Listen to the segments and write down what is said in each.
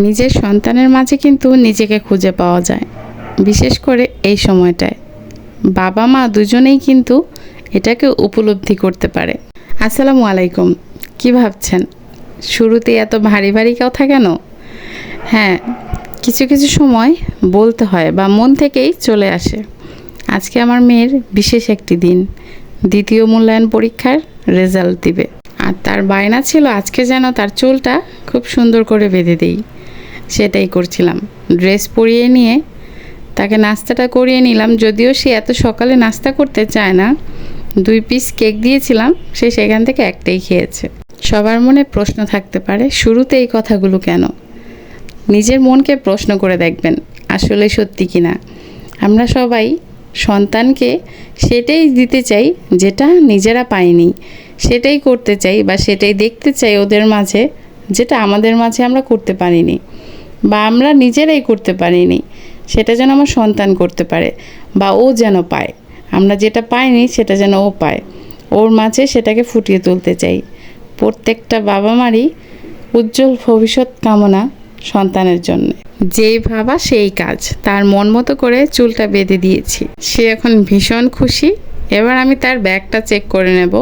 নিজের সন্তানের মাঝে কিন্তু নিজেকে খুঁজে পাওয়া যায়, বিশেষ করে এই সময়টায়। বাবা মা দুজনেই কিন্তু এটাকে উপলব্ধি করতে পারে। আসসালামু আলাইকুম। কি ভাবছেন শুরুতে এত ভারী ভারী কথা কেন? হ্যাঁ, কিছু কিছু সময় বলতে হয় বা মন থেকেই চলে আসে। আজকে আমার মেয়ের বিশেষ একটি দিন, দ্বিতীয় মূল্যায়ন পরীক্ষার রেজাল্ট দিবে। আর তার বায়না ছিল আজকে যেন তার চুলটা খুব সুন্দর করে বেঁধে দিই। সেটাই করছিলাম। ড্রেস পরিয়ে নিয়ে তাকে নাস্তাটা করিয়ে নিলাম, যদিও সে এত সকালে নাস্তা করতে চায় না। 2 পিস কেক দিয়েছিলাম, সে সেখান থেকে একটাই খেয়েছে। সবার মনে প্রশ্ন থাকতে পারে শুরুতে এই কথাগুলো কেন। নিজের মনকে প্রশ্ন করে দেখবেন আসলে সত্যি কি না। আমরা সবাই সন্তানকে সেটাই দিতে চাই যেটা নিজেরা পাইনি, সেটাই করতে চাই বা সেটাই দেখতে চাই ওদের মাঝে, যেটা আমাদের মাঝে আমরা করতে পারিনি বা আমরা নিজেরাই করতে পারিনি। সেটা যেন আমার সন্তান করতে পারে বা ও যেন পায়। আমরা যেটা পাইনি সেটা যেন ও পায়, ওর মাঝে সেটাকে ফুটিয়ে তুলতে চাই। প্রত্যেকটা বাবা মারই উজ্জ্বল ভবিষ্যৎ কামনা সন্তানের জন্য। যেই ভাবা সেই কাজ। তার মন মতো করে চুলটা বেঁধে দিয়েছি, সে এখন ভীষণ খুশি। এবার আমি তার ব্যাগটা চেক করে নেব।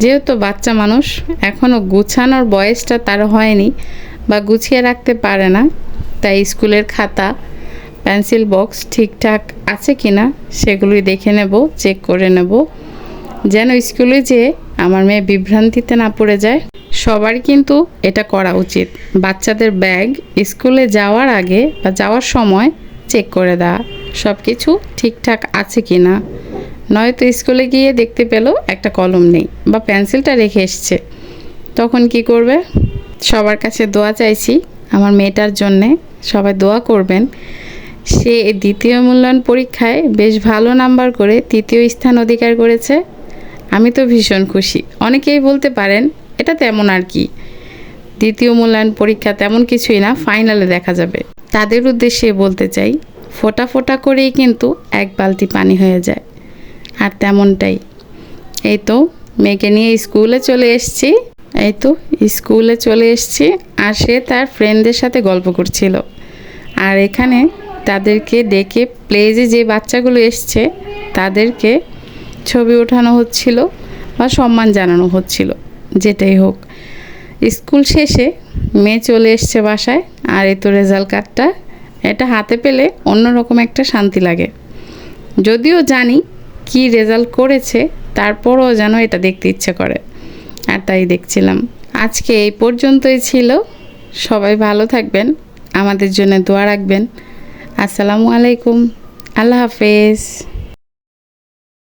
যেহেতু বাচ্চা মানুষ, এখনও গুছানোর বয়সটা তার হয়নি বা গুছিয়ে রাখতে পারে না, তাই স্কুলের খাতা পেন্সিল বক্স ঠিকঠাক আছে কি না সেগুলোই দেখে নেব, চেক করে নেব, যেন স্কুলে যেয়ে আমার মেয়ে বিভ্রান্তিতে না পড়ে যায়। সবারই কিন্তু এটা করা উচিত। বাচ্চাদের ব্যাগ স্কুলে যাওয়ার আগে বা যাওয়ার সময় চেক করে দেওয়া, সব কিছু ঠিকঠাক আছে কি না। নয়তো স্কুলে গিয়ে দেখতে পেলো একটা কলম নেই বা পেন্সিলটা রেখে এসছে, তখন কি করবে? সবার কাছে দোয়া চাইছি আমার মেয়েটার জন্যে, সবাই দোয়া করবেন। সে দ্বিতীয় মূল্যায়ন পরীক্ষায় বেশ ভালো নাম্বার করে 3য় স্থান অধিকার করেছে। আমি তো ভীষণ খুশি। অনেকেই বলতে পারেন এটা তেমন আর কি, দ্বিতীয় মূল্যায়ন পরীক্ষা তেমন কিছুই না, ফাইনালে দেখা যাবে। তাদের উদ্দেশ্যে বলতে চাই, ফোঁটা ফোঁটা করেই কিন্তু 1 বালতি পানি হয়ে যায়। আর তেমনটাই এই তো মেয়েকে নিয়ে স্কুলে চলে এসেছি। আর সে তার ফ্রেন্ডদের সাথে গল্প করছিল। আর এখানে তাদেরকে ডেকে প্লেজে যে বাচ্চাগুলো এসছে তাদেরকে ছবি ওঠানো হচ্ছিল বা সম্মান জানানো হচ্ছিল। যেটাই হোক, স্কুল শেষে মেয়ে চলে এসছে বাসায়। আর এই তো রেজাল্ট কার্ডটা, এটা হাতে পেলে অন্যরকম একটা শান্তি লাগে। যদিও জানি কি রেজাল্ট করেছে, তারপরও যেন এটা দেখতে ইচ্ছে করে, আর তাই দেখছিলাম। আজকে এই পর্যন্তই ছিল। সবাই ভালো থাকবেন, আমাদের জন্য দোয়া রাখবেন। আসসালামু আলাইকুম, আল্লাহ হাফেজ।